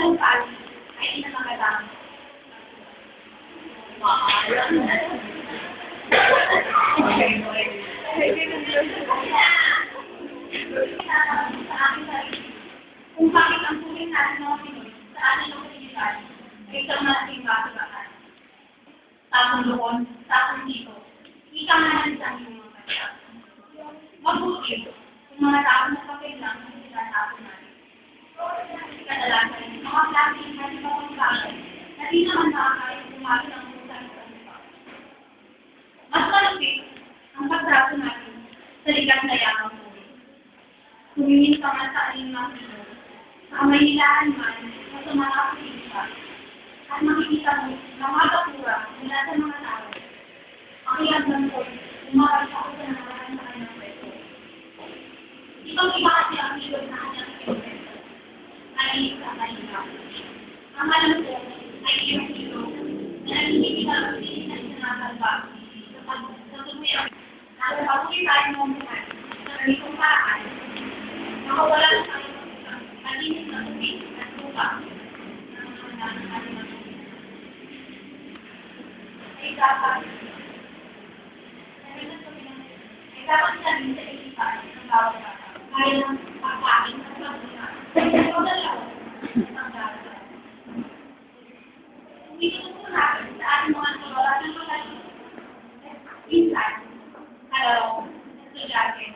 yung pali ay inamagalang. Kung bakit ang tuwing natin mga Pinoy sa ating komunidad ay isang malaking bakit-bakit. Tapos doon, tapos dito, ikang naman sa iyong mga kaya. Mabuti, kung mga tao na kapit lang ang sinasapon natin. Kadalasan, mga klaseng natin mga bagay na di naman makakaya kumagin ang pusa ng kanila. Mas malapit ang pagtrato natin sa ligat na yakang tuloy. Tumingin ka man sa aling mga Pinoy, sa Maynilaan man, o sa mga Pilipina, at makikita mo na mga kapura mula sa mga tao. Ang iyang ganito, umaral sa usa na naman sa kanyang kwento. Ibang-iba kasi ang ilog na kanyang kwento. Ay sa kanila. Ang alam ko ay iyong ilog na nanginginig ang pilis na isinasalba sa tumiyang at sa patuloy tayo ng buhay sa ganitong paraan. Nakawala na tayo ng malinis na tubig at lupa na mga ating ay dapat sabihin sa isipan ng bawat bata. Kaya ng pagkain at pagkain. Ito dalawa ang dapat. Kung itutupo natin sa ating mga tulad ng pagkain, minsan, estudyante,